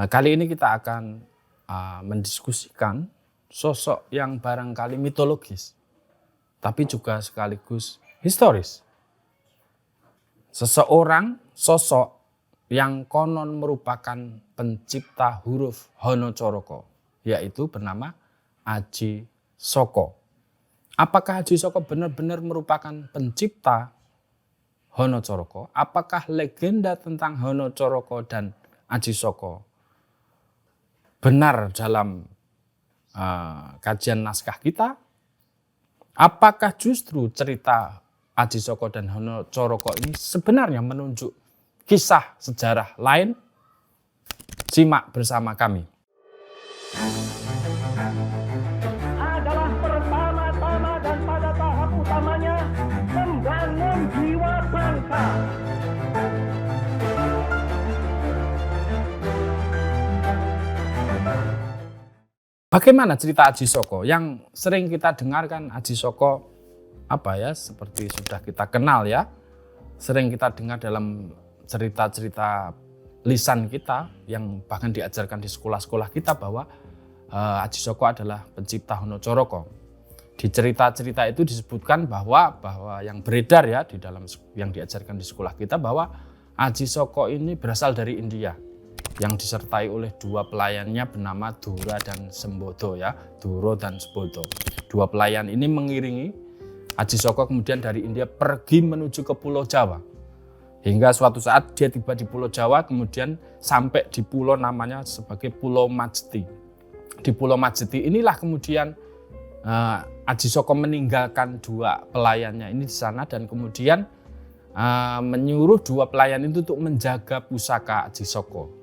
Kali ini kita akan mendiskusikan sosok yang barangkali mitologis, tapi juga sekaligus historis. Sosok yang konon merupakan pencipta huruf Hanacaraka, yaitu bernama Aji Saka. Apakah Aji Saka benar-benar merupakan pencipta Hanacaraka? Apakah legenda tentang Hanacaraka dan Aji Saka benar dalam kajian naskah kita? Apakah justru cerita Aji Saka dan Hanacaraka ini sebenarnya menunjuk kisah sejarah lain? Simak bersama kami. Adalah pertama-tama dan pada tahap utamanya membangun jiwa bangsa. Bagaimana cerita Aji Saka? Yang sering kita dengarkan Aji Saka seperti sudah kita kenal ya. Sering kita dengar dalam cerita-cerita lisan kita yang bahkan diajarkan di sekolah-sekolah kita bahwa Aji Saka adalah pencipta Hanacaraka. Di cerita-cerita itu disebutkan bahwa yang beredar ya di dalam yang diajarkan di sekolah kita bahwa Aji Saka ini berasal dari India, yang disertai oleh dua pelayannya bernama Dura dan Sembodo ya, Duro dan Sembodo. Dua pelayan ini mengiringi Aji Saka kemudian dari India pergi menuju ke Pulau Jawa. Hingga suatu saat dia tiba di Pulau Jawa, kemudian sampai di pulau namanya sebagai Pulau Majeti. Di Pulau Majeti inilah kemudian Aji Saka meninggalkan dua pelayannya ini di sana dan kemudian menyuruh dua pelayan itu untuk menjaga pusaka Aji Saka.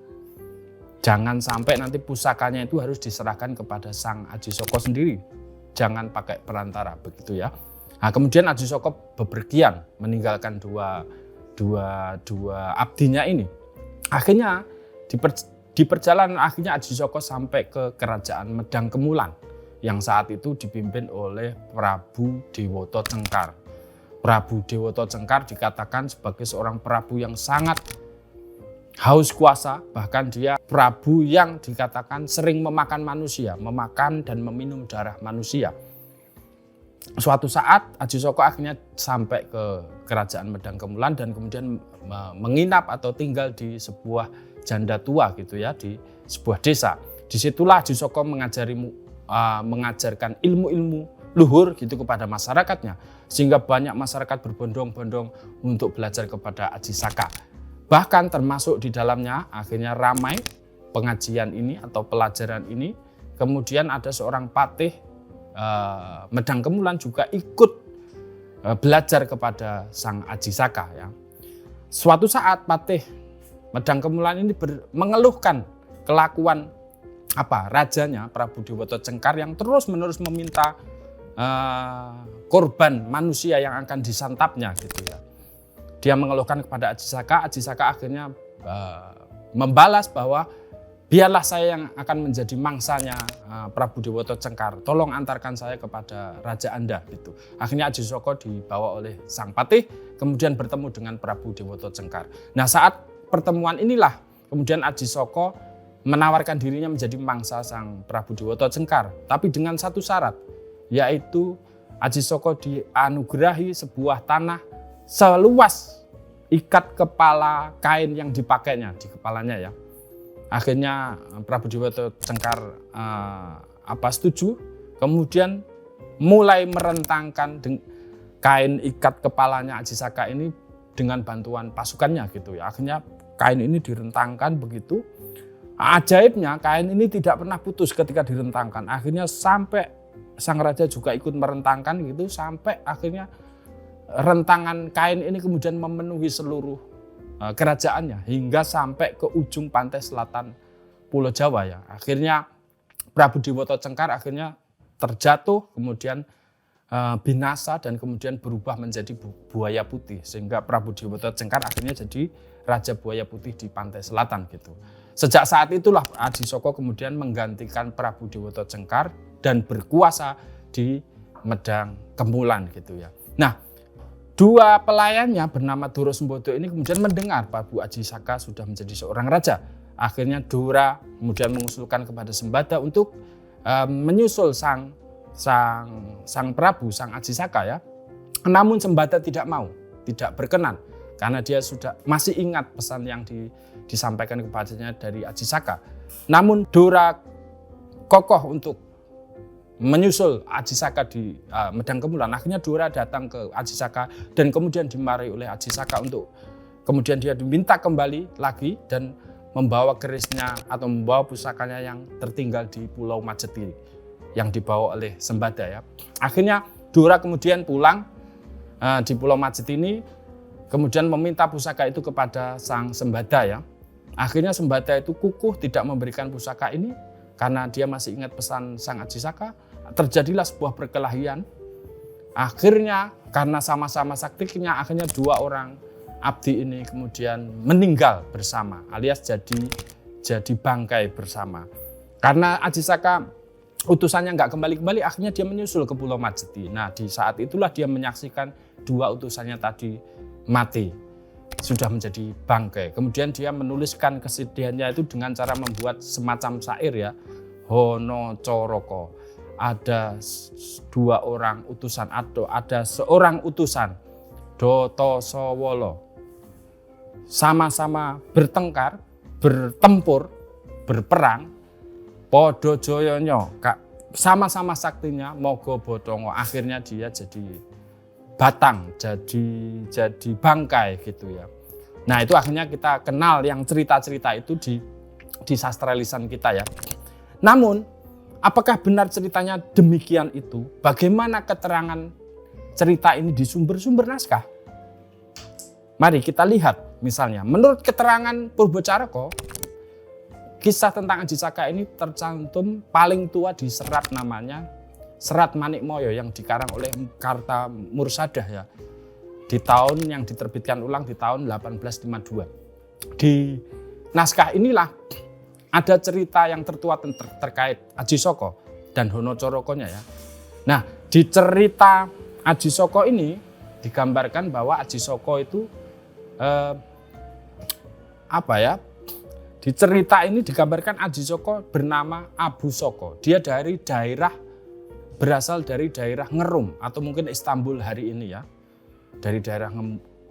Jangan sampai nanti pusakanya itu harus diserahkan kepada sang Aji Saka sendiri. Jangan pakai perantara begitu ya. Nah, kemudian Aji Saka bepergian meninggalkan dua abdinya ini. Akhirnya di perjalanan akhirnya Aji Saka sampai ke kerajaan Medang Kemulan yang saat itu dipimpin oleh Prabu Dewata Cengkar. Prabu Dewata Cengkar dikatakan sebagai seorang prabu yang sangat haus kuasa, bahkan dia prabu yang dikatakan sering memakan manusia, memakan dan meminum darah manusia. Suatu saat Aji Saka akhirnya sampai ke kerajaan Medang Kemulan dan kemudian menginap atau tinggal di sebuah janda tua gitu ya, di sebuah desa. Disitulah Aji Saka mengajarkan ilmu-ilmu luhur gitu kepada masyarakatnya, sehingga banyak masyarakat berbondong-bondong untuk belajar kepada Aji Saka. Bahkan termasuk di dalamnya akhirnya ramai pengajian ini atau pelajaran ini. Kemudian ada seorang patih Medang Kemulan juga ikut belajar kepada sang Aji Saka ya. Suatu saat patih Medang Kemulan ini mengeluhkan kelakuan rajanya Prabu Dewata Cengkar yang terus-menerus meminta korban manusia yang akan disantapnya gitu ya. Dia mengeluhkan kepada Aji Saka akhirnya membalas bahwa biarlah saya yang akan menjadi mangsanya Prabu Dewata Cengkar. Tolong antarkan saya kepada raja Anda gitu. Akhirnya Aji Saka dibawa oleh sang patih kemudian bertemu dengan Prabu Dewata Cengkar. Nah, saat pertemuan inilah kemudian Aji Saka menawarkan dirinya menjadi mangsa sang Prabu Dewata Cengkar, tapi dengan satu syarat, yaitu Aji Saka dianugerahi sebuah tanah seluas ikat kepala kain yang dipakainya di kepalanya ya. Akhirnya Prabu Dewata Cengkar setuju, kemudian mulai merentangkan kain ikat kepalanya Aji Saka ini dengan bantuan pasukannya gitu ya. Akhirnya kain ini direntangkan begitu. Ajaibnya kain ini tidak pernah putus ketika direntangkan. Akhirnya sampai sang raja juga ikut merentangkan gitu, sampai akhirnya rentangan kain ini kemudian memenuhi seluruh kerajaannya hingga sampai ke ujung pantai selatan Pulau Jawa ya. Akhirnya Prabu Dewata Cengkar akhirnya terjatuh, kemudian binasa dan kemudian berubah menjadi buaya putih, sehingga Prabu Dewata Cengkar akhirnya jadi Raja Buaya Putih di pantai selatan gitu. Sejak saat itulah Aji Saka kemudian menggantikan Prabu Dewata Cengkar dan berkuasa di Medang Kemulan gitu ya. Nah, dua pelayannya bernama Duro Sembodo ini kemudian mendengar Prabu Aji Saka sudah menjadi seorang raja. Akhirnya Dora kemudian mengusulkan kepada Sembada untuk menyusul sang Prabu, sang Ajisaka ya. Namun Sembada tidak mau, tidak berkenan karena dia sudah masih ingat pesan yang disampaikan kepadanya dari Ajisaka. Namun Dora kokoh untuk menyusul Ajisaka di Medang Kemulan. Akhirnya Dora datang ke Ajisaka dan kemudian dimarahi oleh Ajisaka untuk kemudian dia diminta kembali lagi dan membawa kerisnya atau membawa pusakanya yang tertinggal di Pulau Majeti yang dibawa oleh Sembada ya. Akhirnya Dora kemudian pulang di Pulau Majeti ini, kemudian meminta pusaka itu kepada sang Sembada ya. Akhirnya Sembada itu kukuh tidak memberikan pusaka ini karena dia masih ingat pesan sang Ajisaka. Terjadilah sebuah perkelahian. Akhirnya karena sama-sama saktinya, akhirnya dua orang abdi ini kemudian meninggal bersama, alias jadi bangkai bersama. Karena Ajisaka utusannya nggak kembali-kembali, akhirnya dia menyusul ke Pulau Majeti. Nah, di saat itulah dia menyaksikan dua utusannya tadi mati, sudah menjadi bangkai. Kemudian dia menuliskan kesedihannya itu dengan cara membuat semacam syair ya. Hono Coroko. Ada dua orang utusan atau ada seorang utusan Doto Sowolo sama-sama bertengkar, bertempur, berperang podo joyonyo, sama-sama saktinya mogo bodongo. Akhirnya dia jadi batang, jadi bangkai gitu ya. Nah, itu akhirnya kita kenal yang cerita-cerita itu di sastra lisan kita ya. Namun apakah benar ceritanya demikian itu? Bagaimana keterangan cerita ini di sumber-sumber naskah? Mari kita lihat misalnya. Menurut keterangan Purbocaraka, kisah tentang Ajisaka ini tercantum paling tua di serat namanya Serat Manikmoyo yang dikarang oleh Karta Mursadah ya. Di tahun yang diterbitkan ulang di tahun 1852. Di naskah inilah ada cerita yang tertua terkait Ajisaka dan Hono Corokonya ya. Nah, di cerita Ajisaka ini digambarkan bahwa Ajisaka itu di cerita ini digambarkan Ajisaka bernama Abu Soko. Dia berasal dari daerah Ngerum atau mungkin Istanbul hari ini ya. Dari daerah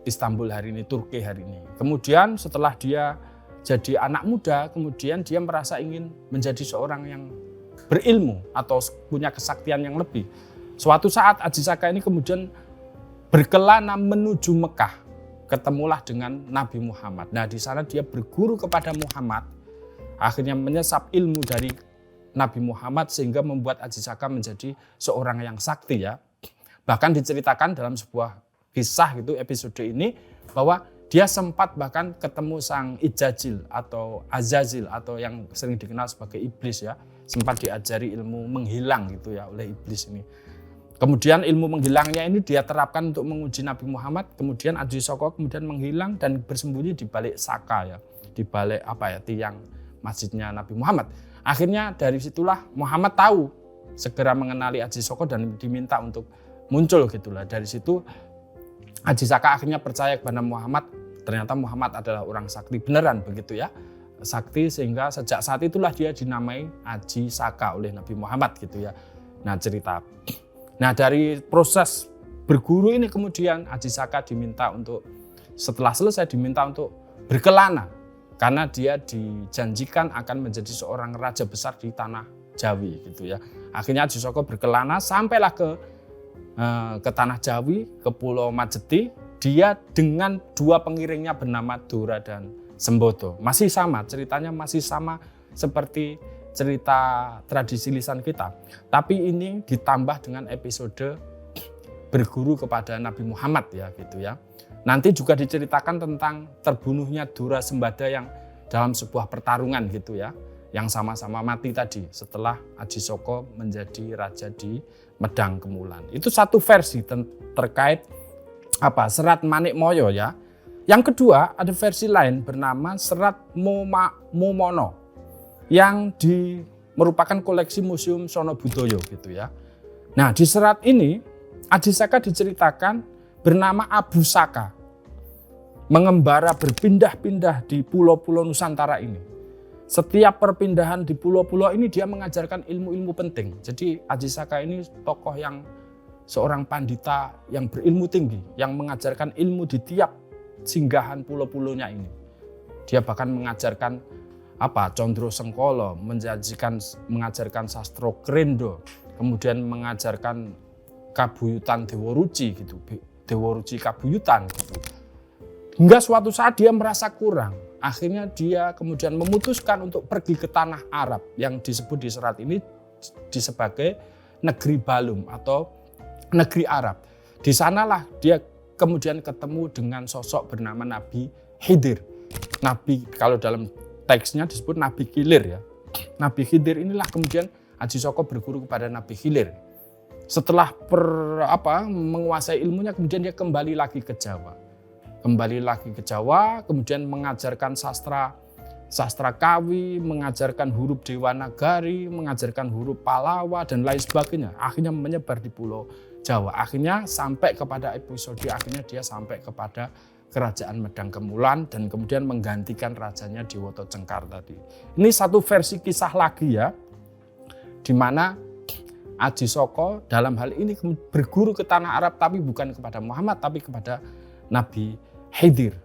Istanbul hari ini, Turki hari ini. Kemudian setelah dia jadi anak muda, kemudian dia merasa ingin menjadi seorang yang berilmu atau punya kesaktian yang lebih. Suatu saat Ajisaka ini kemudian berkelana menuju Mekah, ketemulah dengan Nabi Muhammad. Nah, di sana dia berguru kepada Muhammad, akhirnya menyesap ilmu dari Nabi Muhammad sehingga membuat Ajisaka menjadi seorang yang sakti ya. Bahkan diceritakan dalam sebuah kisah gitu episode ini bahwa dia sempat bahkan ketemu sang Ijazil atau Azazil atau yang sering dikenal sebagai iblis ya. Sempat diajari ilmu menghilang gitu ya oleh iblis ini. Kemudian ilmu menghilangnya ini dia terapkan untuk menguji Nabi Muhammad. Kemudian Ajisaka kemudian menghilang dan bersembunyi di balik saka ya. Di balik tiang masjidnya Nabi Muhammad. Akhirnya dari situlah Muhammad tahu segera mengenali Ajisaka dan diminta untuk muncul gitulah. Dari situ Ajisaka akhirnya percaya kepada Muhammad, ternyata Muhammad adalah orang sakti beneran begitu ya. Sakti sehingga sejak saat itulah dia dinamai Ajisaka oleh Nabi Muhammad gitu ya. Nah cerita. Nah dari proses berguru ini kemudian Ajisaka setelah selesai diminta untuk berkelana. Karena dia dijanjikan akan menjadi seorang raja besar di tanah Jawi gitu ya. Akhirnya Ajisaka berkelana sampailah ke tanah Jawi, ke Pulau Majeti, dia dengan dua pengiringnya bernama Dora dan Sembodo. Masih sama, ceritanya masih sama seperti cerita tradisi lisan kita. Tapi ini ditambah dengan episode berguru kepada Nabi Muhammad ya gitu ya. Nanti juga diceritakan tentang terbunuhnya Dora Sembada yang dalam sebuah pertarungan gitu ya. Yang sama-sama mati tadi setelah Ajisaka menjadi raja di Medang Kemulan. Itu satu versi terkait Serat Manikmoyo ya. Yang kedua ada versi lain bernama Serat Mumono yang merupakan koleksi Museum Sono Budoyo gitu ya. Nah, di serat ini Ajisaka diceritakan bernama Abu Saka, mengembara berpindah-pindah di pulau-pulau Nusantara ini. Setiap perpindahan di pulau-pulau ini dia mengajarkan ilmu-ilmu penting. Jadi Aji Saka ini tokoh yang seorang pandita yang berilmu tinggi, yang mengajarkan ilmu di tiap singgahan pulau-pulaunya ini. Dia bahkan mengajarkan Condro Sengkolo, mengajarkan sastro Krendo, kemudian mengajarkan kabuyutan Dewa Ruci gitu, Dewa Ruci kabuyutan gitu. Hingga suatu saat dia merasa kurang. Akhirnya dia kemudian memutuskan untuk pergi ke tanah Arab yang disebut di serat ini sebagai negeri Balum atau negeri Arab. Di sanalah dia kemudian ketemu dengan sosok bernama Nabi Khidir. Nabi, kalau dalam teksnya disebut Nabi Khidir ya. Nabi Khidir inilah kemudian Aji Saka berguru kepada Nabi Khidir. Setelah menguasai ilmunya, kemudian dia kembali lagi ke Jawa. Kemudian mengajarkan sastra Kawi, mengajarkan huruf Dewanagari, mengajarkan huruf Palawa dan lain sebagainya. Akhirnya menyebar di Pulau Jawa. Akhirnya sampai kepada dia sampai kepada Kerajaan Medang Kemulan dan kemudian menggantikan rajanya Dewoto Cengkar tadi. Ini satu versi kisah lagi ya, di mana Aji Saka dalam hal ini berguru ke tanah Arab, tapi bukan kepada Muhammad, tapi kepada Nabi Khidir.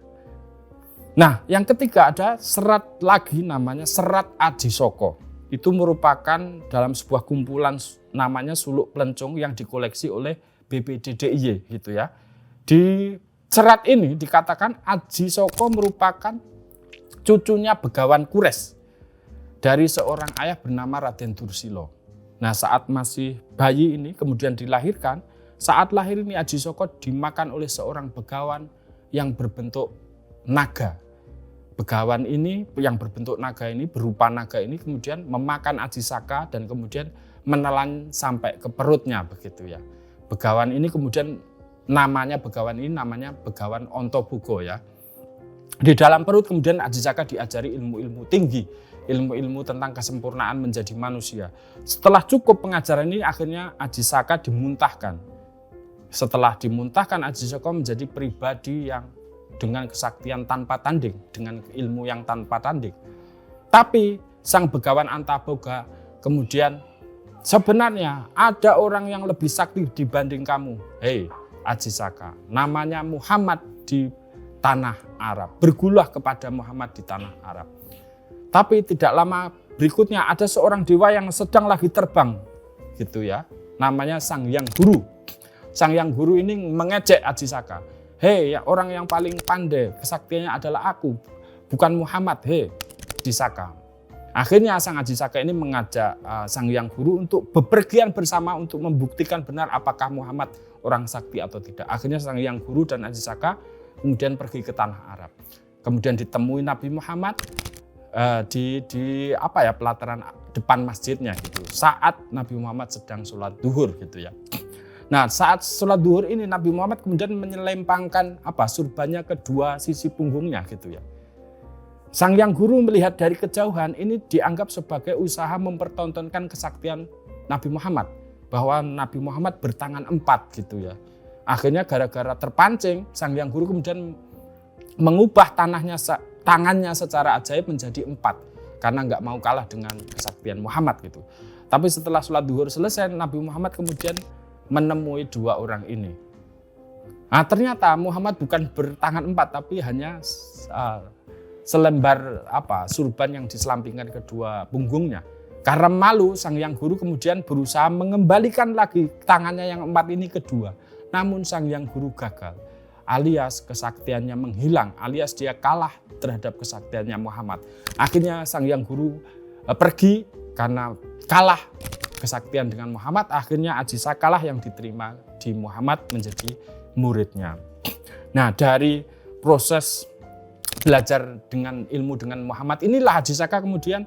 Nah, yang ketiga ada serat lagi namanya Serat Aji Saka. Itu merupakan dalam sebuah kumpulan namanya Suluk Plencung yang dikoleksi oleh BPDDIY gitu ya. Di serat ini dikatakan Aji Saka merupakan cucunya Begawan Kures dari seorang ayah bernama Raden Dursila. Nah, saat masih bayi ini kemudian dilahirkan, saat lahir ini Aji Saka dimakan oleh seorang begawan yang berbentuk naga. Begawan ini yang berbentuk naga ini, berupa naga ini kemudian memakan Aji Saka dan kemudian menelan sampai ke perutnya begitu ya. Begawan ini kemudian namanya Begawan Ontobugo ya. Di dalam perut kemudian Aji Saka diajari ilmu-ilmu tinggi, ilmu-ilmu tentang kesempurnaan menjadi manusia. Setelah cukup pengajaran ini akhirnya Aji Saka dimuntahkan. Setelah dimuntahkan, Aji Saka menjadi pribadi yang dengan kesaktian tanpa tanding, dengan ilmu yang tanpa tanding. Tapi sang Begawan Antaboga kemudian sebenarnya ada orang yang lebih sakti dibanding kamu. Hei Aji Saka, namanya Muhammad di tanah Arab. Bergulah kepada Muhammad di tanah Arab. Tapi tidak lama berikutnya ada seorang dewa yang sedang lagi terbang gitu ya. Namanya Sang Hyang Guru. Sang Hyang Guru ini mengejek Aji Saka. Hei, orang yang paling pandai, kesaktiannya adalah aku, bukan Muhammad. Hei, Aji Saka. Akhirnya Sang Aji Saka ini mengajak Sang Hyang Guru untuk bepergian bersama untuk membuktikan benar apakah Muhammad orang sakti atau tidak. Akhirnya Sang Hyang Guru dan Aji Saka kemudian pergi ke tanah Arab. Kemudian ditemui Nabi Muhammad di pelataran depan masjidnya gitu. Saat Nabi Muhammad sedang sholat duhur gitu ya. Nah, saat sholat duhur ini Nabi Muhammad kemudian menyelempangkan surbannya ke dua sisi punggungnya gitu ya. Sang Hyang Guru melihat dari kejauhan ini dianggap sebagai usaha mempertontonkan kesaktian Nabi Muhammad, bahwa Nabi Muhammad bertangan 4 gitu ya. Akhirnya gara-gara terpancing, Sang Hyang Guru kemudian mengubah tangannya secara ajaib menjadi 4 karena nggak mau kalah dengan kesaktian Muhammad gitu. Tapi setelah sholat duhur selesai, Nabi Muhammad kemudian menemui 2 orang ini. Nah, ternyata Muhammad bukan bertangan 4 tapi hanya selembar surban yang diselampingkan kedua punggungnya. Karena malu, Sang Hyang Guru kemudian berusaha mengembalikan lagi tangannya yang 4 ini kedua. Namun Sang Hyang Guru gagal, alias kesaktiannya menghilang, alias dia kalah terhadap kesaktiannya Muhammad. Akhirnya Sang Hyang Guru pergi karena kalah kesaktian dengan Muhammad. Akhirnya Aji Saka lah yang diterima di Muhammad menjadi muridnya. Nah, dari proses belajar dengan ilmu dengan Muhammad inilah Aji Saka kemudian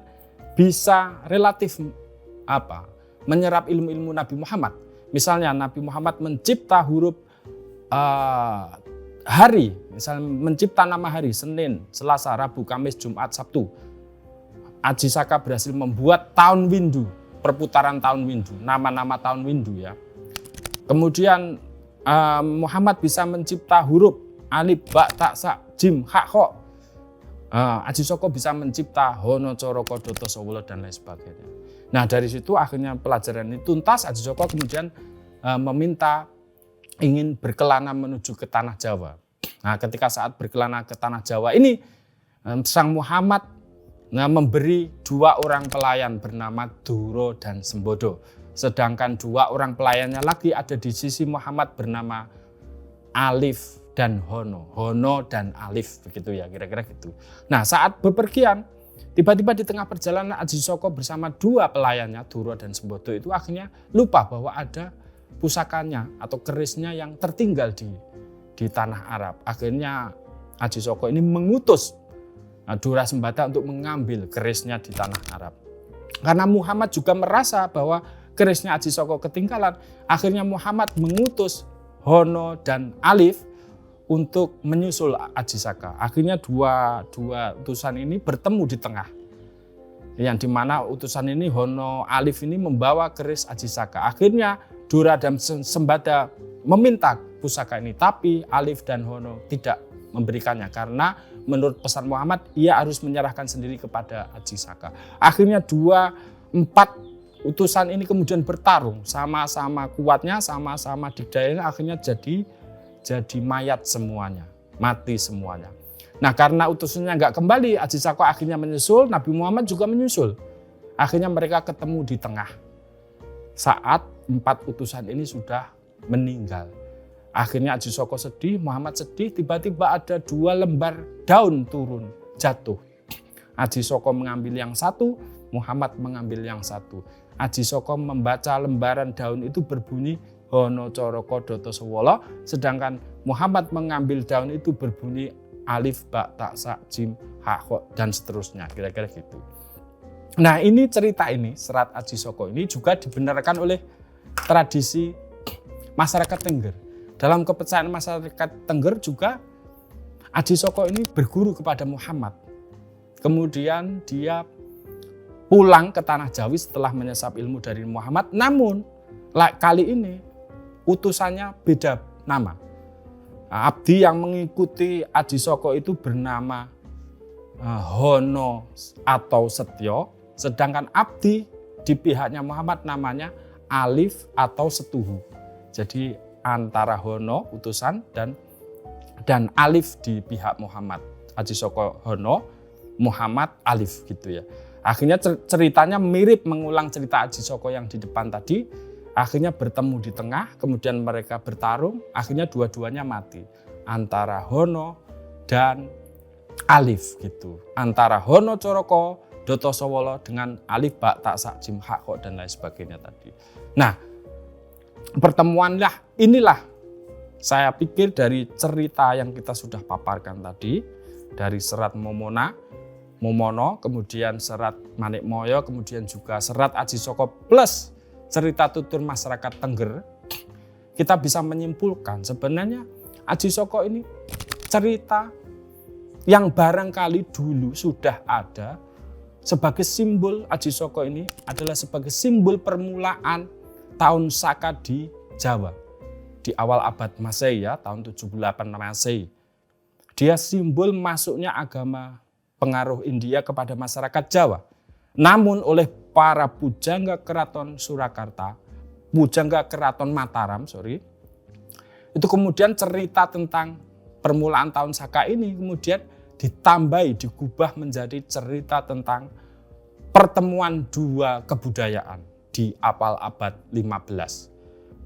bisa relatif menyerap ilmu-ilmu Nabi Muhammad. Misalnya Nabi Muhammad mencipta huruf hari, misalnya mencipta nama hari Senin, Selasa, Rabu, Kamis, Jumat, Sabtu. Aji Saka berhasil membuat tahun windu, perputaran tahun windu, nama-nama tahun windu ya. Kemudian Muhammad bisa mencipta huruf alif, ba, ta, sa, jim, ha, kho. Aji Saka bisa mencipta Hono Coroko Doto Sawolo dan lain sebagainya. Nah dari situ akhirnya pelajaran ini tuntas. Aji Saka kemudian meminta ingin berkelana menuju ke tanah Jawa. Nah ketika saat berkelana ke tanah Jawa ini Sang Muhammad memberi 2 orang pelayan bernama Duro dan Sembodo. Sedangkan 2 orang pelayannya lagi ada di sisi Muhammad bernama Alif dan Hono. Hono dan Alif, begitu ya, kira-kira gitu. Nah saat bepergian, tiba-tiba di tengah perjalanan Aji Saka bersama 2 pelayannya, Duro dan Sembodo itu akhirnya lupa bahwa ada pusakanya atau kerisnya yang tertinggal di tanah Arab. Akhirnya Aji Saka ini mengutus Dura Sembada untuk mengambil kerisnya di tanah Arab. Karena Muhammad juga merasa bahwa kerisnya Aji Saka ketinggalan, akhirnya Muhammad mengutus Hono dan Alif untuk menyusul Aji Saka. Akhirnya dua utusan ini bertemu di tengah. Yang dimana utusan ini Hono Alif ini membawa keris Aji Saka. Akhirnya Dura dan Sembada meminta pusaka ini, tapi Alif dan Hono tidak memberikannya karena menurut pesan Muhammad ia harus menyerahkan sendiri kepada Aji Saka. Akhirnya 4 utusan ini kemudian bertarung, sama-sama kuatnya, sama-sama dikdayanya, akhirnya jadi mayat semuanya, mati semuanya. Nah karena utusannya nggak kembali, Aji Saka akhirnya menyusul, Nabi Muhammad juga menyusul. Akhirnya mereka ketemu di tengah saat 4 utusan ini sudah meninggal. Akhirnya Aji Saka sedih, Muhammad sedih, tiba-tiba ada 2 lembar daun turun, jatuh. Aji Saka mengambil yang satu, Muhammad mengambil yang satu. Aji Saka membaca lembaran daun itu berbunyi Hono Coroko Doto Sawolo, sedangkan Muhammad mengambil daun itu berbunyi Alif, Ba, Ta, Sa, Jim, Ha, Kho, dan seterusnya, kira-kira gitu. Nah ini cerita ini, serat Aji Saka ini juga dibenarkan oleh tradisi masyarakat Tengger. Dalam kepercayaan masyarakat Tengger juga Aji Saka ini berguru kepada Muhammad. Kemudian dia pulang ke tanah Jawi setelah menyesap ilmu dari Muhammad. Namun kali ini utusannya beda nama. Abdi yang mengikuti Aji Saka itu bernama Hono atau Setyo. Sedangkan abdi di pihaknya Muhammad namanya Alif atau Setuhu. Jadi antara Hono utusan dan Alif di pihak Muhammad. Aji Saka Hono, Muhammad Alif gitu ya. Akhirnya ceritanya mirip mengulang cerita Aji Saka yang di depan tadi. Akhirnya bertemu di tengah, kemudian mereka bertarung, akhirnya dua-duanya mati. Antara Hono dan Alif gitu. Antara Hono Coroko Doto Sawolo dengan Alif, Ba, Ta, Sa, Jim, Ha, Kho, dan lain sebagainya tadi. Nah, pertemuanlah inilah saya pikir dari cerita yang kita sudah paparkan tadi, dari serat Momono, kemudian serat Manikmoyo, kemudian juga serat Aji Saka plus cerita tutur masyarakat Tengger, kita bisa menyimpulkan sebenarnya Aji Saka ini cerita yang barangkali dulu sudah ada sebagai simbol. Aji Saka ini adalah sebagai simbol permulaan tahun Saka di Jawa di awal abad Masehi ya, tahun 78 Masehi. Dia simbol masuknya agama pengaruh India kepada masyarakat Jawa. Namun oleh para pujangga keraton Surakarta, pujangga keraton Mataram, itu kemudian cerita tentang permulaan tahun Saka ini kemudian ditambahi, digubah menjadi cerita tentang pertemuan 2 kebudayaan di awal abad 15.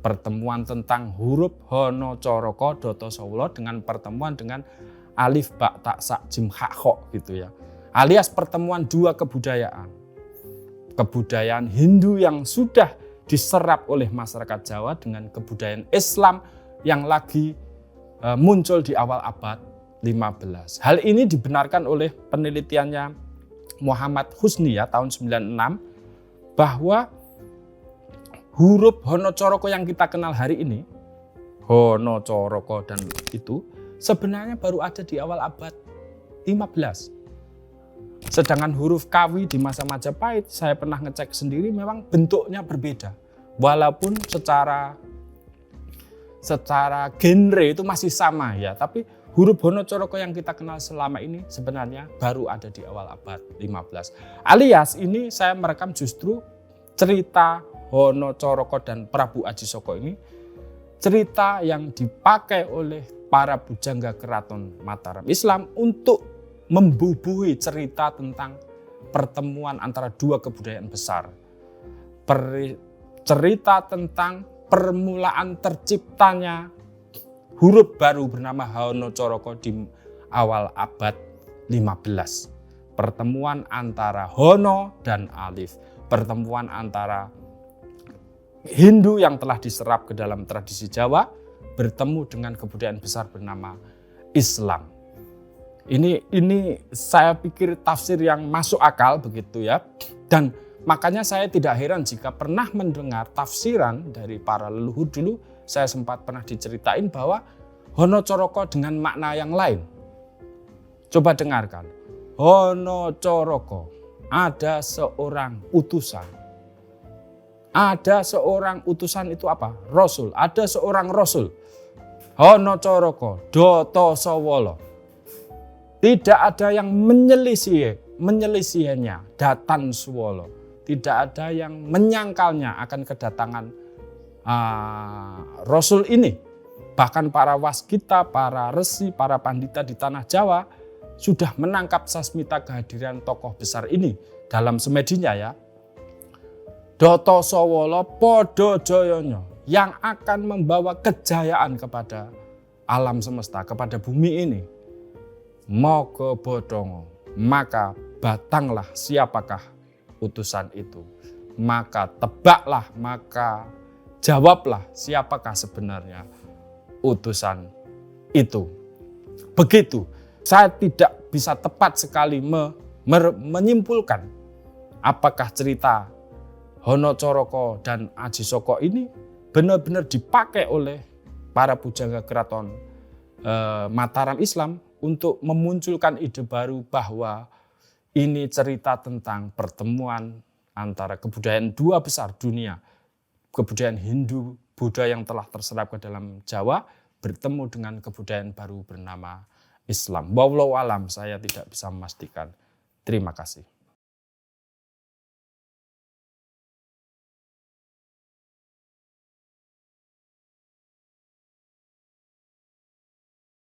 Pertemuan tentang huruf Hono Coroko Doto Sawolo dengan pertemuan dengan Alif, Ba, Ta, Sa, Jim, Ha, Kho gitu ya. Alias pertemuan 2 kebudayaan. Kebudayaan Hindu yang sudah diserap oleh masyarakat Jawa dengan kebudayaan Islam yang lagi muncul di awal abad 15. Hal ini dibenarkan oleh penelitiannya Muhammad Husni ya, tahun 96, bahwa huruf Hono Coroko yang kita kenal hari ini, Hono Coroko dan itu sebenarnya baru ada di awal abad 15. Sedangkan huruf Kawi di masa Majapahit, saya pernah ngecek sendiri, memang bentuknya berbeda. Walaupun secara genre itu masih sama ya, tapi huruf Hanacaraka yang kita kenal selama ini sebenarnya baru ada di awal abad 15. Alias ini saya merekam justru cerita Hanacaraka dan Prabu Ajisaka ini cerita yang dipakai oleh para bujangga keraton Mataram Islam untuk membubuhi cerita tentang pertemuan antara dua kebudayaan besar. Cerita tentang permulaan terciptanya huruf baru bernama Hanacaraka di awal abad 15. Pertemuan antara Hana dan Alif. Pertemuan antara Hindu yang telah diserap ke dalam tradisi Jawa bertemu dengan kebudayaan besar bernama Islam. Ini saya pikir tafsir yang masuk akal begitu ya. Dan makanya saya tidak heran jika pernah mendengar tafsiran dari para leluhur dulu. Saya sempat pernah diceritain bahwa Hanacaraka dengan makna yang lain. Coba dengarkan. Hanacaraka, ada seorang utusan. Ada seorang utusan itu apa? Rasul. Ada seorang rasul. Hanacaraka, Data Sawala. Tidak ada yang menyelisihinya, Datan Suwala. Tidak ada yang menyangkalnya akan kedatangan Rasul ini. Bahkan para waskita, para resi, para pandita di tanah Jawa sudah menangkap sasmita kehadiran tokoh besar ini dalam semedinya ya. Data Sawala Padha Jayanya yang akan membawa kejayaan kepada alam semesta, kepada bumi ini. Moga bodongo, maka batanglah siapakah utusan itu. Maka tebaklah, maka jawablah siapakah sebenarnya utusan itu. Begitu, saya tidak bisa tepat sekali menyimpulkan apakah cerita Hanacaraka dan Ajisaka ini benar-benar dipakai oleh para pujangga keraton Mataram Islam untuk memunculkan ide baru bahwa ini cerita tentang pertemuan antara kebudayaan dua besar dunia, kebudayaan Hindu, Buddha yang telah terserap ke dalam Jawa bertemu dengan kebudayaan baru bernama Islam. Wallahu alam, saya tidak bisa memastikan. Terima kasih.